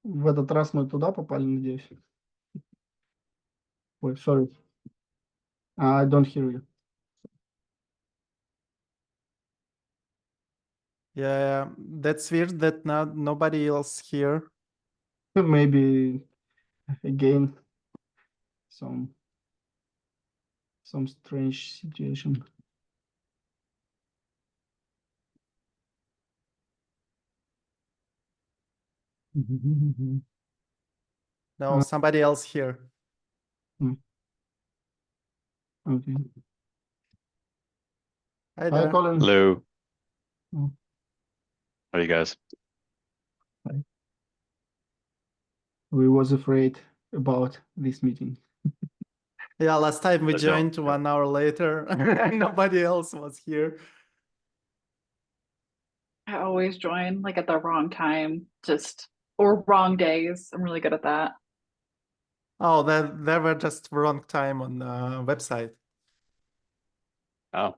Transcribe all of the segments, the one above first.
В этот раз мы туда попали, надеюсь. Ой, sorry. I don't hear you. Yeah, that's weird that nobody else here. Maybe again some strange situation. No, somebody else here. Okay. Hi Hi, there. Colin. Hello. Oh. How are you guys? Hi. We was afraid about this meeting. Yeah, last time we No. joined 1 hour later and nobody else was here. I always join like at the wrong time, or wrong days. I'm really good at that. Oh, there were just wrong time on the website. Oh,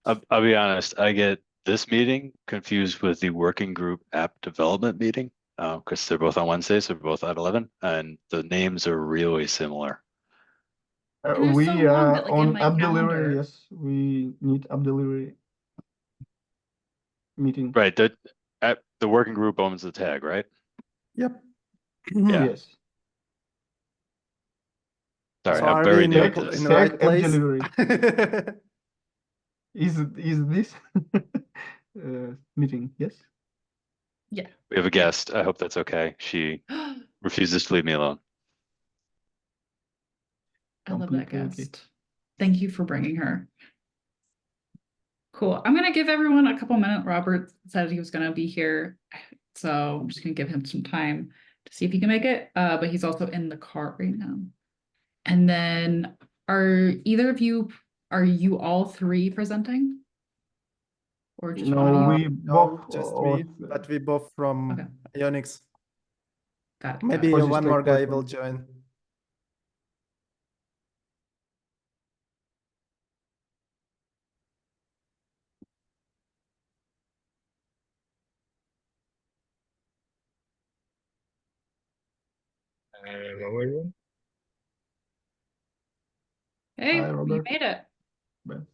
I'll be honest. I get this meeting confused with the working group app development meeting because they're both on Wednesdays. They're both at 11, and the names are really similar. And they're We so long that, like, in on my app delivery, calendar. yes, we need app delivery meeting. Right. The working group owns the tag, right? Yep. Yeah. Yes. Sorry, So I'm are we very in new the, to in this. the Tag right app place? delivery. Is this meeting? Yes. Yeah. We have a guest. I hope that's okay. She refuses to leave me alone. I love that Completely okay. guest. Thank you for bringing her. Cool. I'm gonna give everyone a couple minutes. Robert said he was gonna be here, so I'm just gonna give him some time to see if he can make it. But he's also in the car right now. And then, are you all three presenting? Or just one of No, you? we No, both just we, but we both from Okay. Ionix. Got it. Maybe Positive one more guy platform. will join. Hello, everyone. Hey, Hi, you Robert. made it.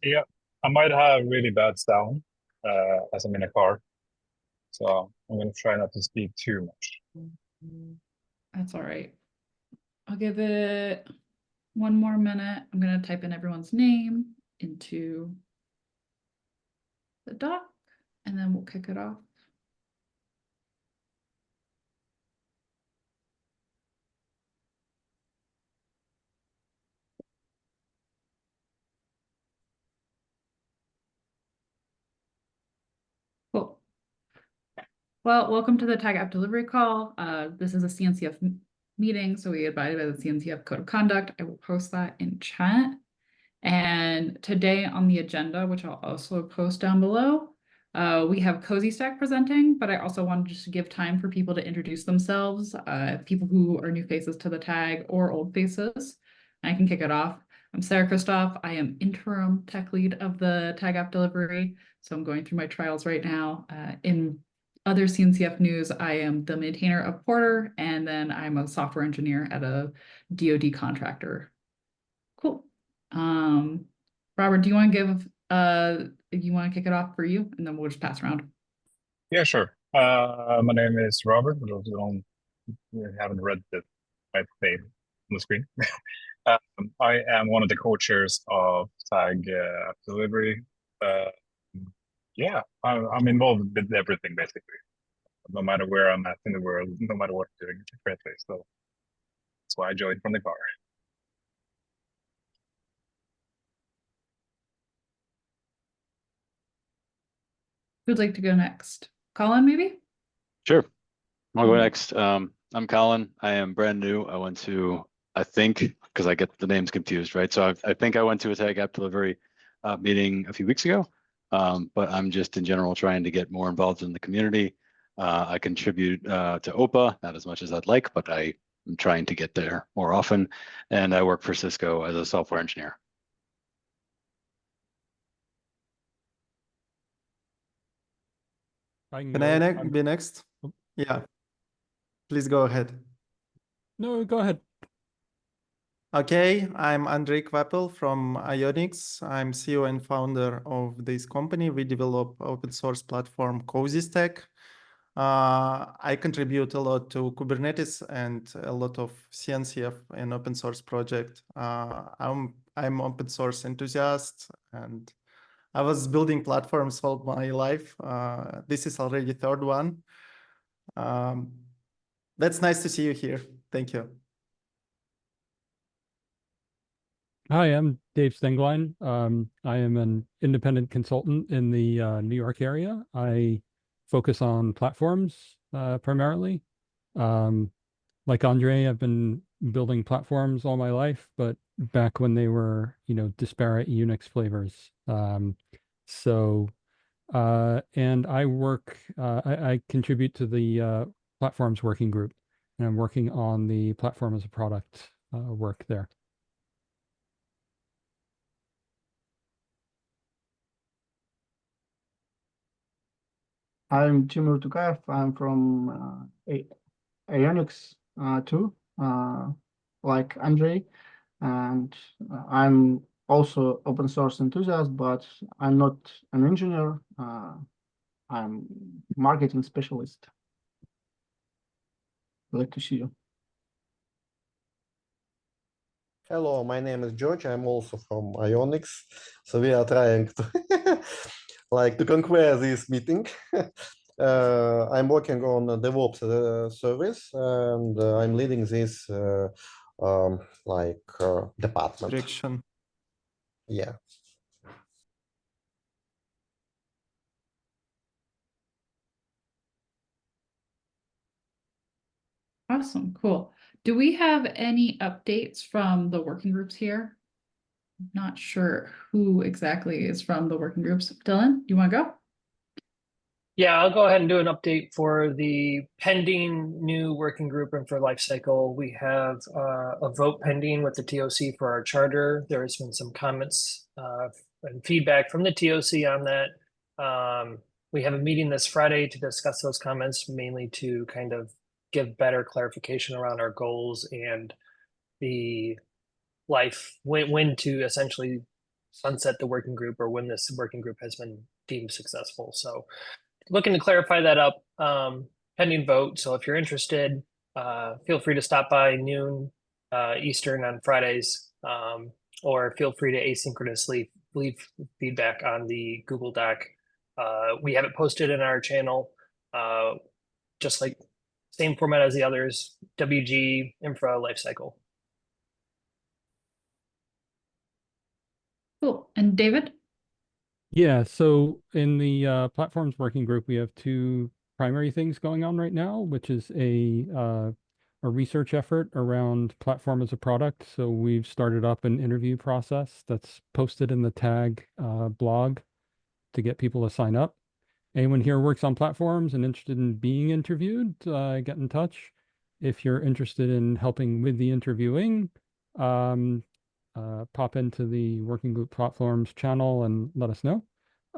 Yeah, I might have really bad sound as I'm in a car, so I'm going to try not to speak too much. That's all right. I'll give it one more minute. I'm gonna type in everyone's name into the doc, and then we'll kick it off. Cool. Well, welcome to the Tag App Delivery Call. This is a CNCF meeting, so we abide by the CNCF Code of Conduct. I will post that in chat. And today on the agenda, which I'll also post down below, we have Cozy Stack presenting, but I also wanted just to give time for people to introduce themselves, people who are new faces to the tag or old faces. I can kick it off. I'm Sarah Christoph. I am interim tech lead of the Tag App Delivery, so I'm going through my trials right now. In other CNCF news, I am the maintainer of Porter, and then I'm a software engineer at a DoD contractor. Cool. Robert, do you want to kick it off for you, and then we'll just pass around. Yeah, sure. My name is Robert, for those who haven't read my name on the screen. I am one of the co-chairs of Tag App Delivery. Yeah, I'm involved with everything basically, no matter where I'm at in the world, no matter what I'm doing currently. So that's why I joined from the car. Who'd like to go next? Colin, maybe? Sure. I'll go next. I'm Colin. I am brand new. I think, because I get the names confused, right? So I think I went to a Tag App Delivery meeting a few weeks ago, but I'm just in general trying to get more involved in the community. I contribute to OPA, not as much as I'd like, but I am trying to get there more often. And I work for Cisco as a software engineer. Can I be next? Yeah. Please go ahead. No, go ahead. Okay, I'm Andrei Kvapel from Ionix. I'm CEO and founder of this company. We develop open source platform Cozy Stack. I contribute a lot to Kubernetes and a lot of CNCF and open source project. I'm open source enthusiast, and I was building platforms all my life. This is already third one. That's nice to see you here. Thank you. Hi, I'm Dave Stenglein. I am an independent consultant in the New York area. I focus on platforms primarily. Like Andre, I've been building platforms all my life, but back when they were, disparate Unix flavors. And I contribute to the platforms working group, and I'm working on the platform as a product work there. I'm Timur Tukayev. I'm from Ionix too, like Andrei, and I'm also open source enthusiast, but I'm not an engineer. I'm marketing specialist. Glad to see you. Hello, my name is George. I'm also from Ionix. So we are trying to to conquer this meeting. I'm working on a DevOps service, and I'm leading this department. Direction. Yeah. Awesome, cool. Do we have any updates from the working groups here? Not sure who exactly is from the working groups. Dylan, you want to go? Yeah, I'll go ahead and do an update for the pending new working group and for lifecycle. We have a vote pending with the TOC for our charter. There has been some comments and feedback from the TOC on that. We have a meeting this Friday to discuss those comments, mainly to kind of give better clarification around our goals and the when to essentially sunset the working group, or when this working group has been deemed successful. So looking to clarify that up, pending vote. So if you're interested, feel free to stop by noon Eastern on Fridays, or feel free to asynchronously leave feedback on the Google Doc. We have it posted in our channel, just like same format as the others, WG, Infra, Lifecycle. Cool. And David? Yeah, so in the platforms working group, we have two primary things going on right now, which is a research effort around platform as a product. So we've started up an interview process that's posted in the tag blog to get people to sign up. Anyone here works on platforms and interested in being interviewed, get in touch. If you're interested in helping with the interviewing, pop into the working group platforms channel and let us know.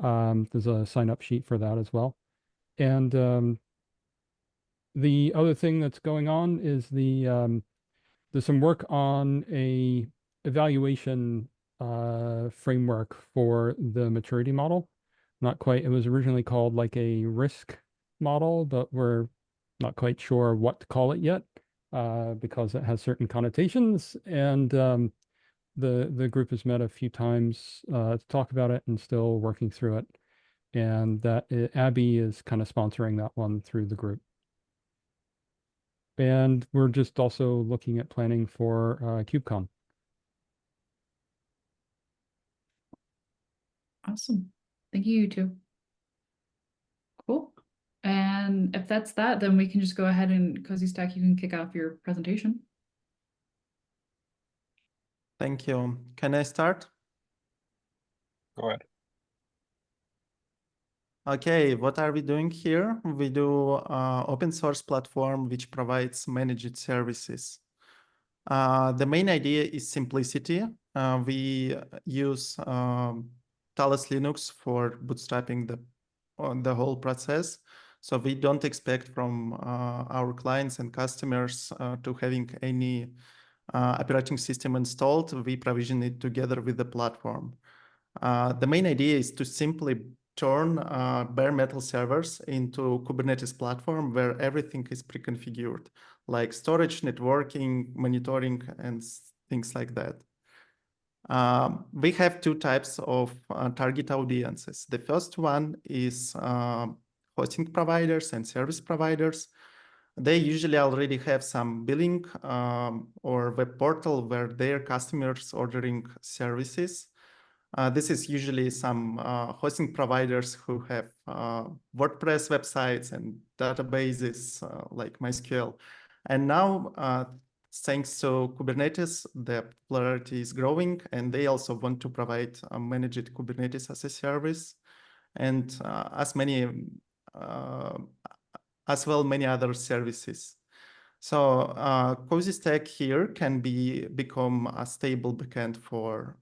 There's a sign up sheet for that as well. And the other thing that's going on is there's some work on a evaluation framework for the maturity model. Not quite, it was originally called like a risk model, but we're not quite sure what to call it yet because it has certain connotations. And the group has met a few times to talk about it and still working through it. And that Abby is kind of sponsoring that one through the group. And we're just also looking at planning for KubeCon. Awesome. Thank you, you two. Cool. And if that's that, then we can just go ahead and Cozy Stack, you can kick off your presentation. Thank you. Can I start? Go ahead. Okay, what are we doing here? We do open source platform which provides managed services. The main idea is simplicity. We use Talos Linux for bootstrapping the whole process. So we don't expect from our clients and customers to having any operating system installed. We provision it together with the platform. The main idea is to simply turn bare metal servers into Kubernetes platform where everything is pre-configured, like storage, networking, monitoring, and things like that. We have two types of target audiences. The first one is hosting providers and service providers. They usually already have some billing or web portal where their customers ordering services. This is usually some hosting providers who have WordPress websites and databases like MySQL. And now, thanks to Kubernetes, the popularity is growing, and they also want to provide managed Kubernetes as a service, and as well many other services. So Cozy Stack here can become a stable backend for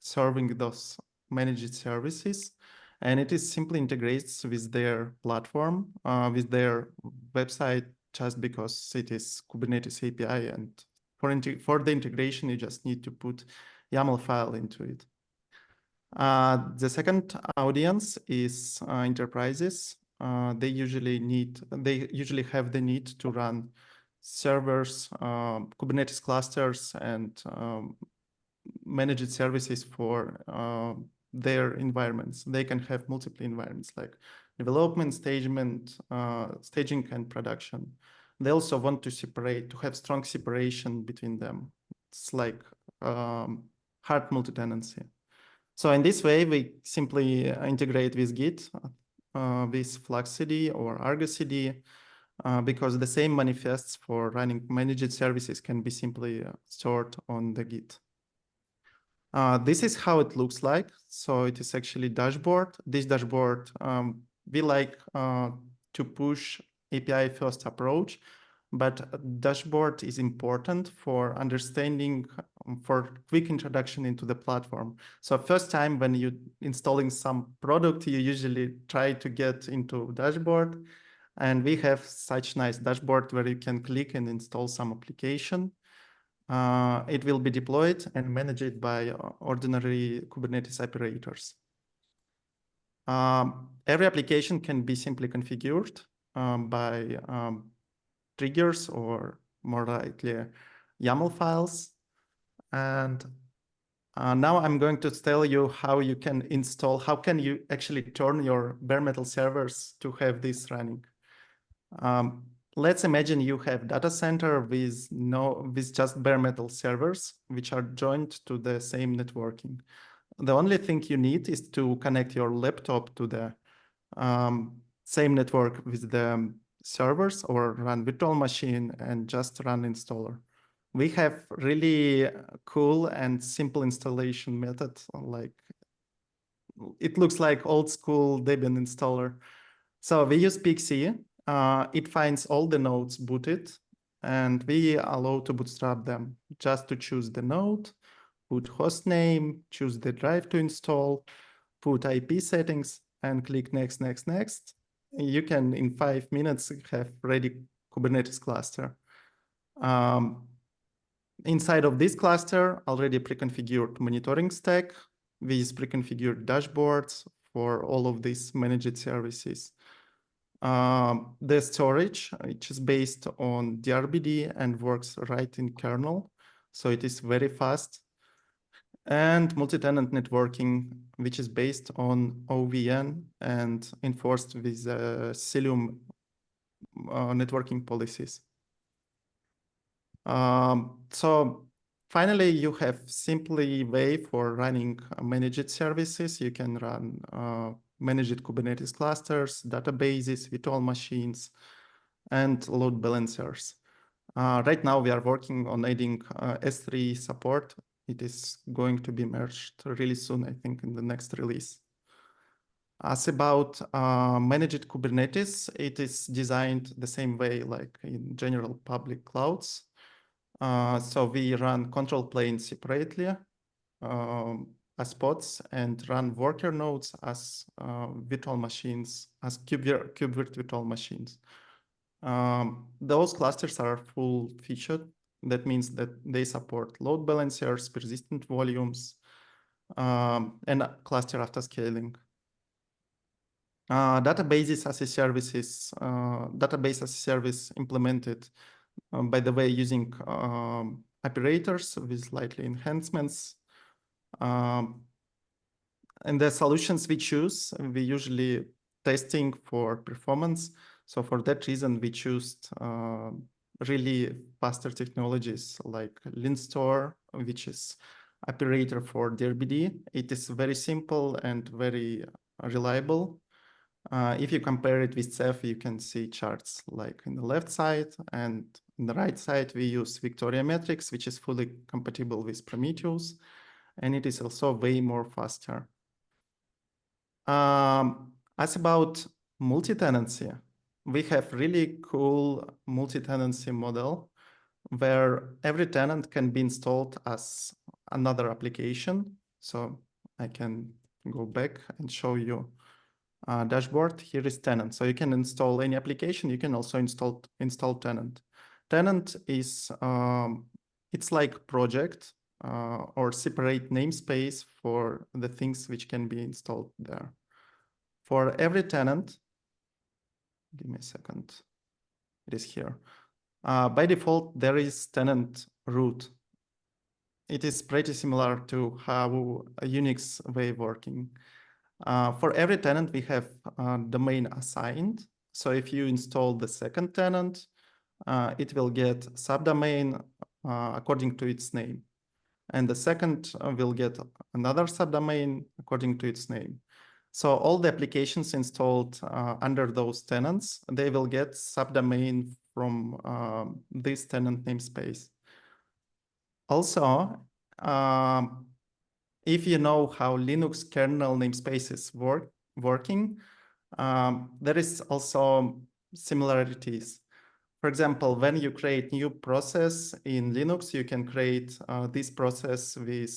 serving those managed services, and it is simply integrates with their platform, with their website, just because it is Kubernetes API, and for the integration, you just need to put YAML file into it. The second audience is enterprises. They usually have the need to run servers, Kubernetes clusters, and managed services for their environments. They can have multiple environments like development, staging, and production. They also want to have strong separation between them. It's like hard multi-tenancy. So in this way, we simply integrate with Git, with Flux CD or Argo CD, because the same manifests for running managed services can be simply stored on the Git. This is how it looks like. So it is actually dashboard. This dashboard, we like to push API first approach, but dashboard is important for understanding, for quick introduction into the platform. So first time when you installing some product, you usually try to get into dashboard, and we have such nice dashboard where you can click and install some application. It will be deployed and managed by ordinary Kubernetes operators. Every application can be simply configured by triggers, or more likely YAML files. And now I'm going to tell you how you can install, how can you actually turn your bare metal servers to have this running. Let's imagine you have data center with just bare metal servers, which are joined to the same networking. The only thing you need is to connect your laptop to the same network with the servers, or run virtual machine and just run installer. We have really cool and simple installation method. Like, it looks like old school Debian installer. So we use Pixie. It finds all the nodes booted, and we allow to bootstrap them. Just to choose the node, put host name, choose the drive to install, put IP settings, and click next, next, next. You can, in 5 minutes, have ready Kubernetes cluster. Inside of this cluster, already pre-configured monitoring stack with pre-configured dashboards for all of these managed services. The storage, which is based on DRBD and works right in kernel, so it is very fast. And multi-tenant networking, which is based on OVN and enforced with Cilium networking policies. So finally, you have simply way for running managed services. You can run managed Kubernetes clusters, databases, virtual machines, and load balancers. Right now, we are working on adding S3 support. It is going to be merged really soon, I think, in the next release. As about managed Kubernetes, it is designed the same way like in general public clouds. So we run control plane separately. as pods and run worker nodes as virtual machines, as KubeVirt virtual machines. Those clusters are full featured. That means that they support load balancers, persistent volumes, and cluster autoscaling. Databases as a services, database as a service implemented, by the way, using operators with slightly enhancements. And the solutions we choose, we usually testing for performance. So for that reason, we choose really faster technologies like LinStore, which is operator for DRBD. It is very simple and very reliable. If you compare it with CEF, you can see charts like in the left side, and on the right side, we use Victoria Metrics, which is fully compatible with Prometheus, and it is also way more faster. As about multi-tenancy, we have really cool multi-tenancy model where every tenant can be installed as another application. So I can go back and show you dashboard. Here is tenant. So you can install any application. You can also install tenant. Tenant is, it's like project or separate namespace for the things which can be installed there. For every tenant, give me a second, it is here. By default, there is tenant root. It is pretty similar to how a Unix way working. For every tenant, we have domain assigned. So if you install the second tenant, it will get subdomain according to its name. And the second will get another subdomain according to its name. So all the applications installed under those tenants, they will get subdomain from this tenant namespace. Also, if you know how Linux kernel namespaces working, there is also similarities. For example, when you create new process in Linux, you can create this process with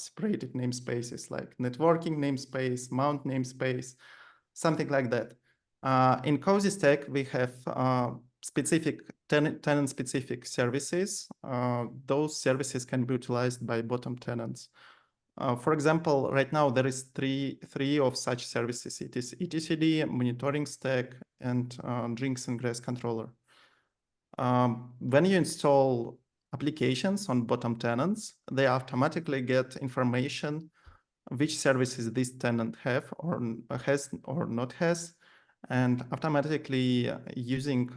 separated namespaces like networking namespace, mount namespace, something like that. In Cozy Stack, we have specific tenant-specific services. Those services can be utilized by bottom tenants. For example, right now there is three of such services. It is etcd, monitoring stack, and drinks ingress controller. When you install applications on bottom tenants, they automatically get information which services this tenant have or has or not has, and automatically using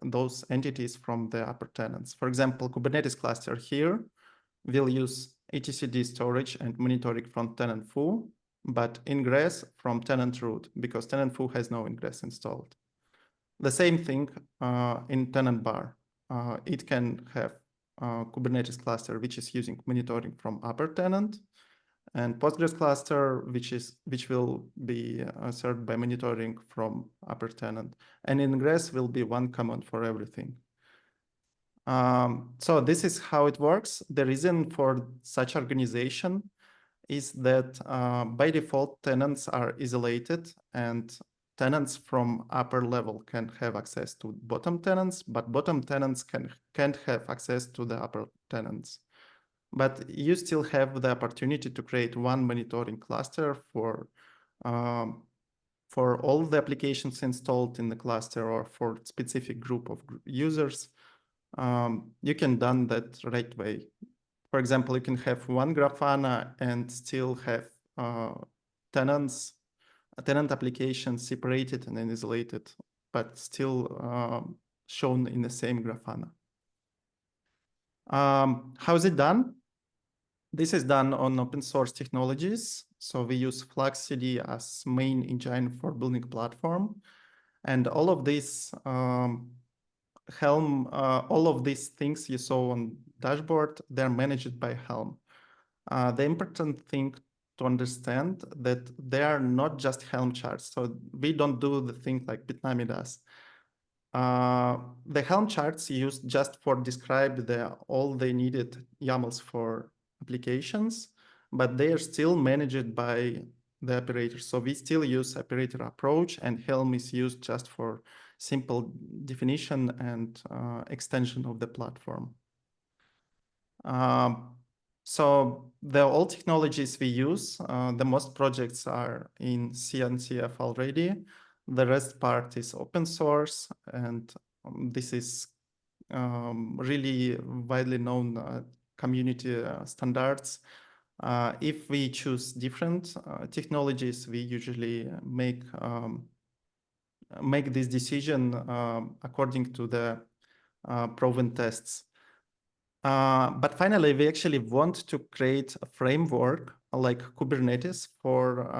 those entities from the upper tenants. For example, Kubernetes cluster here will use etcd storage and monitoring from tenant foo, but ingress from tenant root because tenant foo has no ingress installed. The same thing in tenant bar. It can have Kubernetes cluster, which is using monitoring from upper tenant, and Postgres cluster, which will be served by monitoring from upper tenant. And ingress will be one command for everything. So this is how it works. The reason for such organization is that by default, tenants are isolated, and tenants from upper level can have access to bottom tenants, but bottom tenants can't have access to the upper tenants. But you still have the opportunity to create one monitoring cluster for all the applications installed in the cluster or for specific group of users. You can done that right way. For example, you can have one Grafana and still have tenant applications separated and then isolated, but still shown in the same Grafana. How is it done? This is done on open source technologies. So we use FluxCD as main engine for building platform. And all of this Helm, all of these things you saw on dashboard, they're managed by Helm. The important thing to understand that they are not just Helm charts. So we don't do the thing like Bitnami does. The Helm charts used just for describe all the needed YAMLs for applications, but they are still managed by the operator. So we still use operator approach, and Helm is used just for simple definition and extension of the platform. So the all technologies we use, the most projects are in CNCF already. The rest part is open source, and this is really widely known community standards. If we choose different technologies, we usually make this decision according to the proven tests. But finally, we actually want to create a framework like Kubernetes for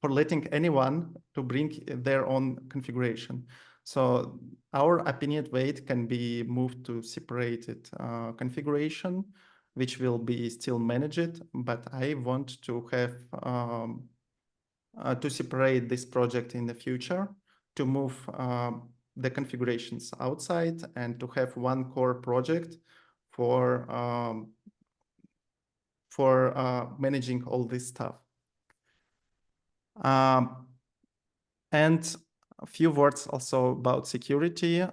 letting anyone to bring their own configuration. So our opinionate weight can be moved to separated configuration, which will be still managed. But I want to have to separate this project in the future, to move the configurations outside, and to have one core project for managing all this stuff. And a few words also about security.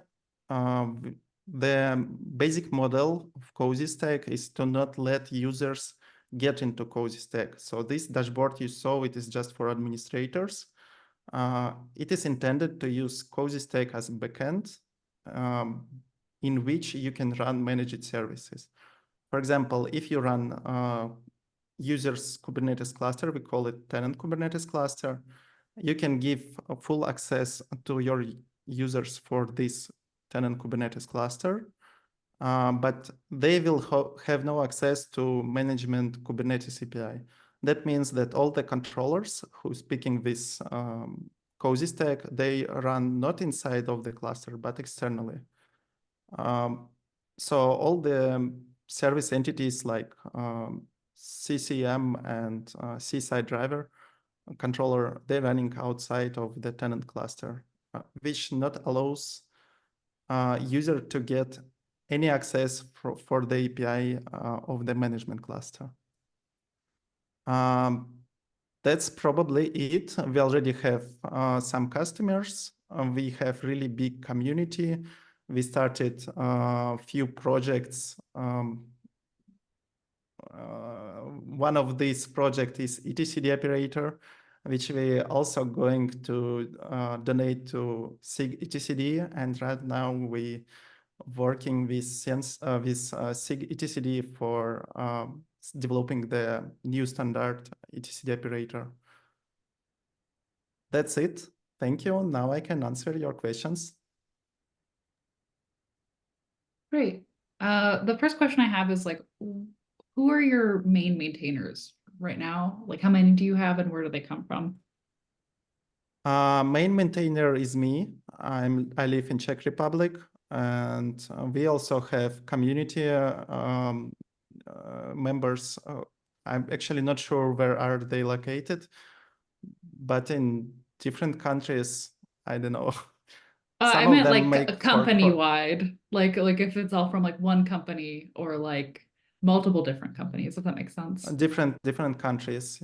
The basic model of Cozy Stack is to not let users get into Cozy Stack. So this dashboard you saw, it is just for administrators. It is intended to use Cozy Stack as a backend in which you can run managed services. For example, if you run users Kubernetes cluster, we call it tenant Kubernetes cluster, you can give full access to your users for this tenant Kubernetes cluster, but they will have no access to management Kubernetes API. That means that all the controllers who's picking this Cozy Stack, they run not inside of the cluster, but externally. So all the service entities like CCM and C-side driver controller, they're running outside of the tenant cluster, which not allows user to get any access for the API of the management cluster. That's probably it. We already have some customers. We have really big community. We started a few projects. One of these projects is etcd operator, which we also going to donate to SIG etcd. And right now we working with SIG etcd for developing the new standard etcd operator. That's it. Thank you. Now I can answer your questions. Great. The first question I have is like, who are your main maintainers right now? Like, how many do you have and where do they come from? Main maintainer is me. I live in Czech Republic, and we also have community members. I'm actually not sure where are they located, but in different countries, I don't know. I meant like a company-wide, like if it's all from like one company or like multiple different companies, if that makes sense. Different countries,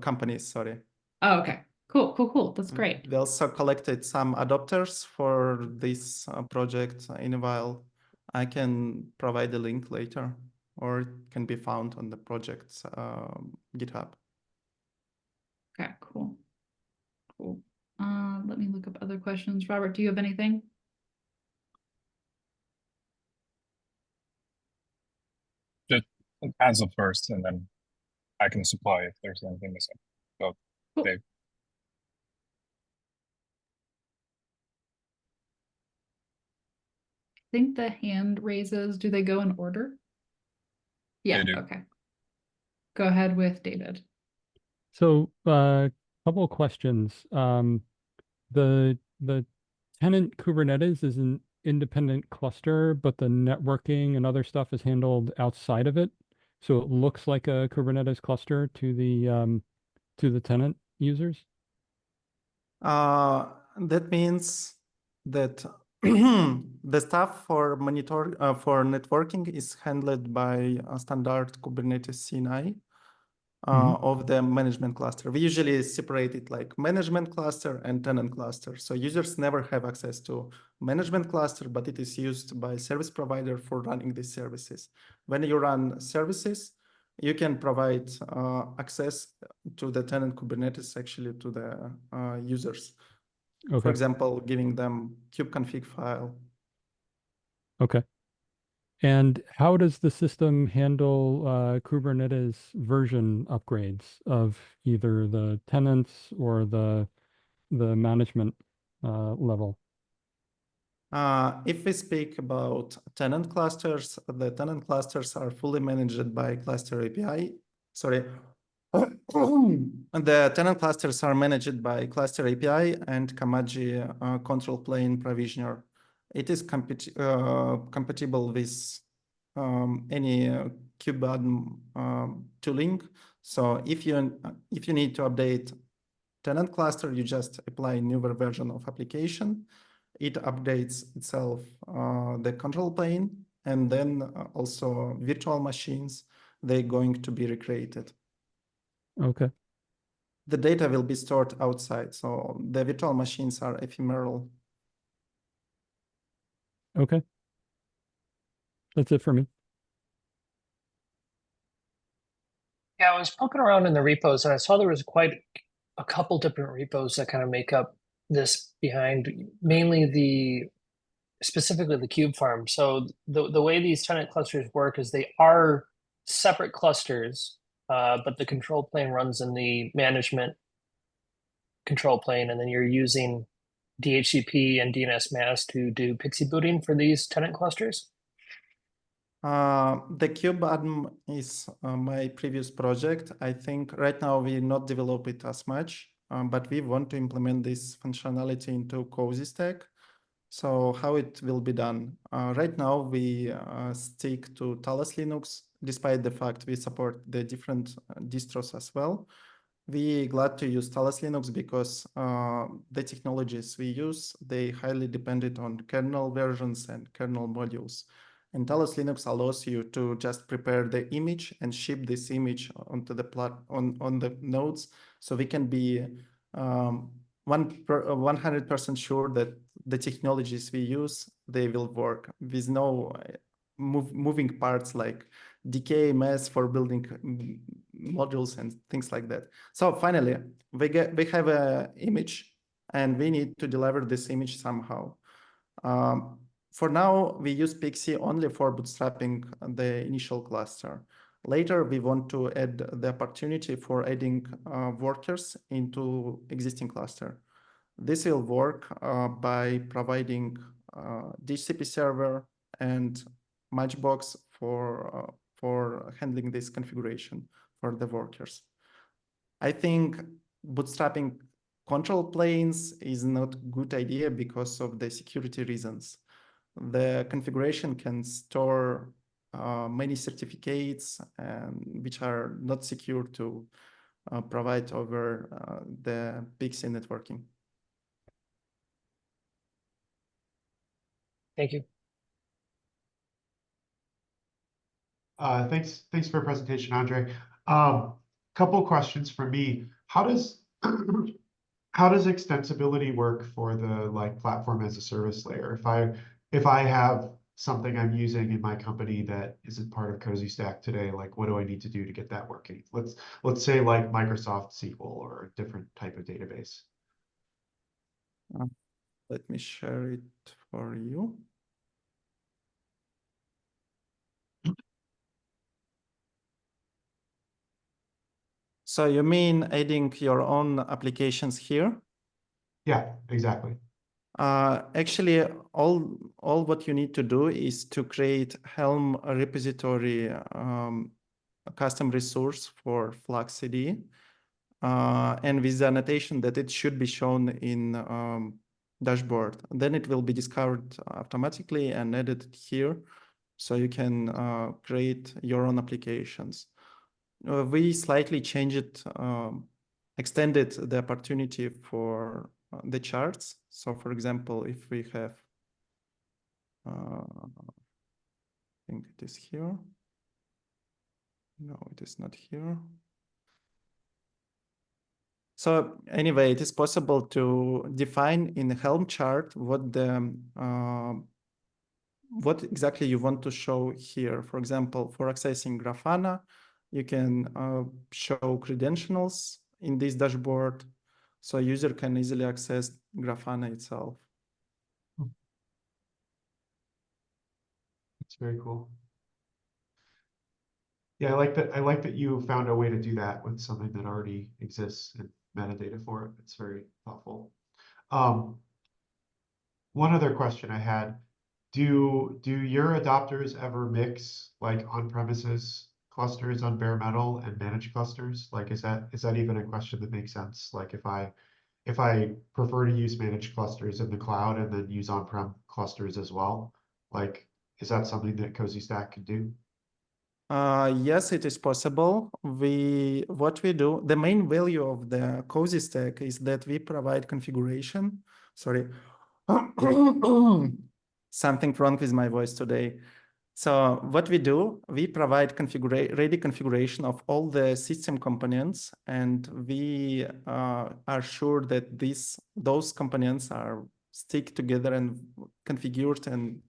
companies, sorry. Oh, okay. Cool. That's great. We also collected some adopters for this project in a while. I can provide a link later, or it can be found on the project's GitHub. Okay, cool. Let me look up other questions. Robert, do you have anything? Just answer first, and then I can supply if there's anything missing. So, Cool. Dave. I think the hand raises, do they go in order? Yeah, They do. okay. Go ahead with David. So couple of questions. The tenant Kubernetes is an independent cluster, but the networking and other stuff is handled outside of it. So it looks like a Kubernetes cluster to the tenant users. That means that The stuff for for networking is handled by a standard Kubernetes CNI of the management cluster. We usually separate it like management cluster and tenant cluster. So users never have access to management cluster, but it is used by service provider for running these services. When you run services, you can provide access to the tenant Kubernetes actually to the users. For Okay. example, giving them kubeconfig file. Okay. And how does the system handle Kubernetes version upgrades of either the tenants or the management level? If we speak about tenant clusters, the tenant clusters are fully managed by cluster API. Sorry. The tenant clusters are managed by cluster API and Kamaji control plane provisioner. It is compatible with any kubeadmin tooling. So if you need to update tenant cluster, you just apply a newer version of application. It updates itself the control plane, and then also virtual machines, they're going to be recreated. Okay. The data will be stored outside, so the virtual machines are ephemeral. Okay. That's it for me. Yeah, I was poking around in the repos and I saw there was quite a couple different repos that kind of make up this behind mainly specifically the cube farm. So the way these tenant clusters work is they are separate clusters, but the control plane runs in the management control plane, and then you're using DHCP and DNS MAS to do PXE booting for these tenant clusters. The kubeadmin is my previous project. I think right now we not develop it as much, but we want to implement this functionality into Cozy Stack. So how it will be done? Right now we stick to Talos Linux, despite the fact we support the different distros as well. We glad to use Talos Linux because the technologies we use, they highly dependent on kernel versions and kernel modules. And Talos Linux allows you to just prepare the image and ship this image onto the on the nodes. So we can be 100% sure that the technologies we use, they will work with no moving parts like decay mess for building modules and things like that. So finally, we have an image and we need to deliver this image somehow. For now, we use PXE only for bootstrapping the initial cluster. Later, we want to add the opportunity for adding workers into existing cluster. This will work by providing DHCP server and Matchbox for handling this configuration for the workers. I think bootstrapping control planes is not a good idea because of the security reasons. The configuration can store many certificates which are not secure to provide over the PXE networking. Thank you. Thanks for your presentation, Andre. Couple questions for me. How does extensibility work for the platform as a service layer? If I have something I'm using in my company that isn't part of Cozy Stack today, what do I need to do to get that working? Let's say like Microsoft SQL or a different type of database. Let me share it for you. So you mean adding your own applications here? Yeah, exactly. Actually, all what you need to do is to create Helm repository custom resource for Flux CD, and with the annotation that it should be shown in dashboard. Then it will be discovered automatically and added here, so you can create your own applications. We slightly changed it, extended the opportunity for the charts. So for example, if we have I think it is here. No, it is not here. So anyway, it is possible to define in the Helm chart what exactly you want to show here. For example, for accessing Grafana, you can show credentials in this dashboard, so a user can easily access Grafana itself. It's very cool. Yeah, I like that. I like that you found a way to do that with something that already exists and metadata for it. It's very thoughtful. One other question I had, do your adopters ever mix like on-premises clusters on bare metal and managed clusters? Like, is that even a question that makes sense? Like if I prefer to use managed clusters in the cloud and then use on-prem clusters as well, like, is that something that Cozy Stack can do? Yes, it is possible. What we do, the main value of the Cozy Stack is that we provide configuration. Sorry, something wrong with my voice today. So what we do, we provide ready configuration of all the system components, and we are sure that those components are stick together and configured and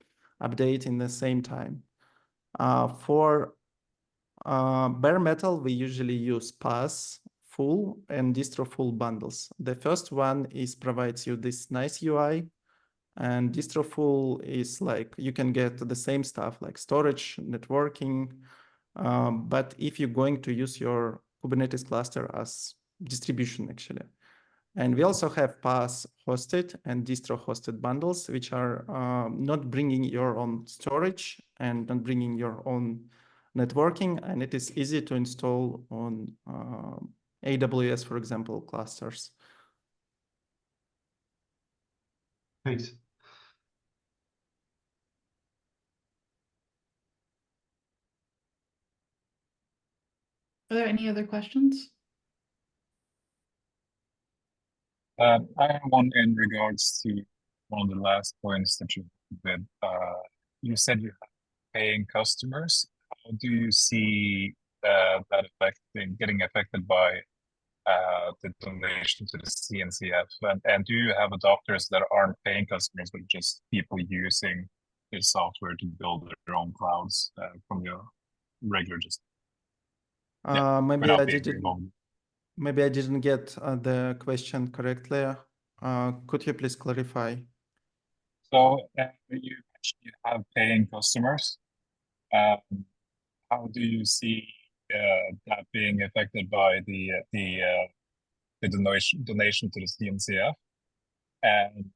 update in the same time. For bare metal, we usually use PaaS full and distro full bundles. The first one provides you this nice UI, and distro full is like you can get the same stuff like storage, networking, but if you're going to use your Kubernetes cluster as distribution actually. And we also have PaaS hosted and distro hosted bundles, which are not bringing your own storage and not bringing your own networking, and it is easy to install on AWS, for example, clusters. Thanks. Are there any other questions? I have one in regards to one of the last points that you did. You said you have paying customers. How do you see that getting affected by the donation to the CNCF? And do you have adopters that aren't paying customers, but just people using this software to build their own clouds from your regular Maybe without I being didn't. involved? Maybe I didn't get the question correctly. Could you please clarify? So you mentioned you have paying customers. How do you see that being affected by the donation to the CNCF? And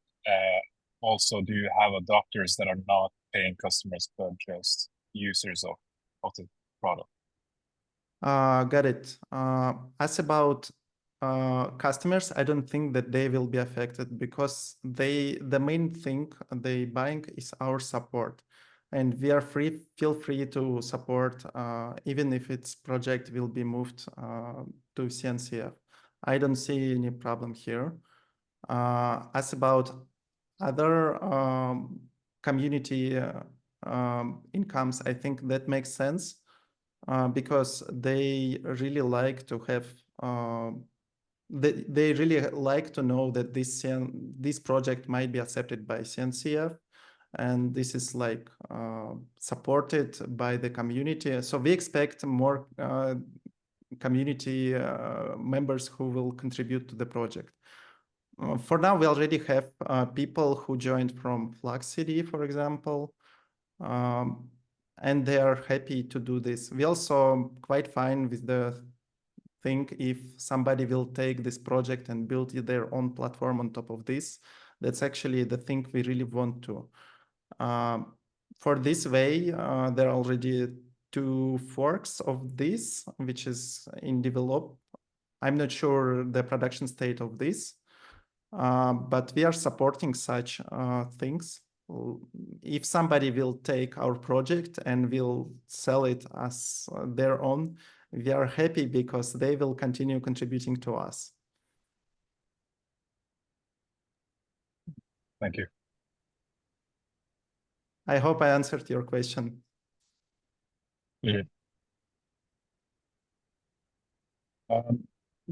also, do you have adopters that are not paying customers but just users of the product? Got it. As about customers, I don't think that they will be affected because the main thing they buying is our support, and we are feel free to support even if its project will be moved to CNCF. I don't see any problem here. As about other community incomes, I think that makes sense. Because they really like to have they really like to know that this project might be accepted by CNCF, and this is like supported by the community. So we expect more community members who will contribute to the project. For now, we already have people who joined from Flux CD, for example. And they are happy to do this. We also quite fine with the thing if somebody will take this project and build their own platform on top of this. That's actually the thing we really want to. For this way, there are already 2 forks of this, which is in develop. I'm not sure the production state of this, but we are supporting such things. If somebody will take our project and will sell it as their own, we are happy because they will continue contributing to us. Thank you. I hope I answered your question. Yeah.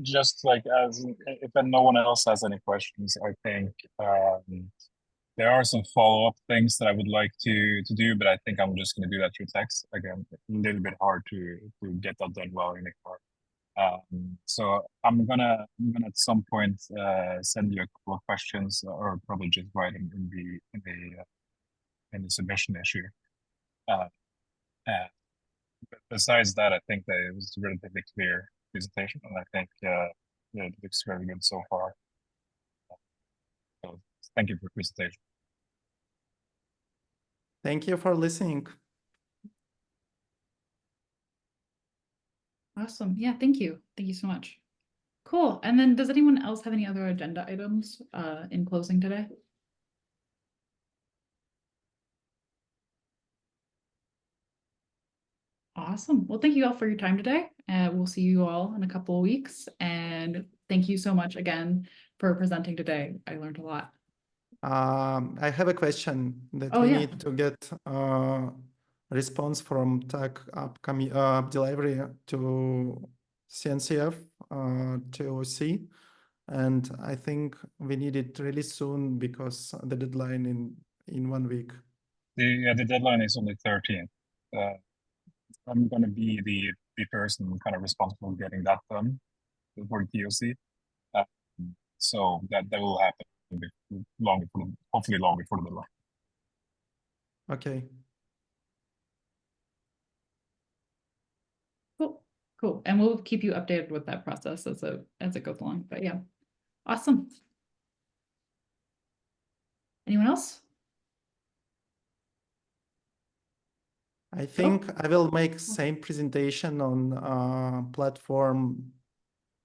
Just like as if no one else has any questions, I think there are some follow-up things that I would like to do, but I think I'm just going to do that through text. Again, a little bit hard to get that done well in the car. So I'm gonna at some point send you a couple of questions, or probably just write them in the submission issue. But besides that, I think that it was a relatively clear presentation, and I think it looks very good so far. So thank you for the presentation. Thank you for listening. Awesome. Yeah, thank you. Thank you so much. Cool. And then does anyone else have any other agenda items in closing today? Awesome. Well, thank you all for your time today. We'll see you all in a couple of weeks. And thank you so much again for presenting today. I learned a lot. I have a question that Oh, we yeah. need to get response from Tag App Delivery to CNCF to see. And I think we need it really soon because the deadline in 1 week. The deadline is on the 13th. I'm going to be the person kind of responsible for getting that done for the TOC. So that will happen hopefully long before the deadline. Okay. Cool. Cool. And we'll keep you updated with that process as it goes along. But yeah, awesome. Anyone else? I think I will make same presentation on platform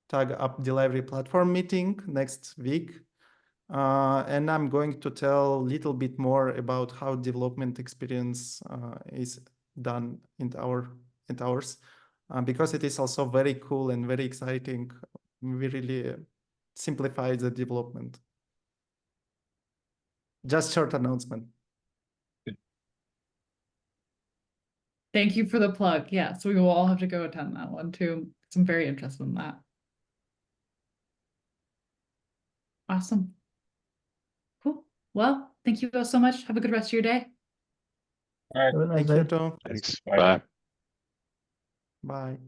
Tag App Delivery platform meeting next week. And I'm going to tell a little bit more about how development experience is done in ours, because it is also very cool and very exciting. We really simplify the development. Just short announcement. Thank you for the plug. Yeah, so we will all have to go attend that one too. I'm very interested in that. Awesome. Cool. Well, thank you all so much. Have a good rest of your day. All right. Have a nice Thank day. you, Tom. Thanks. Bye. Bye. Bye.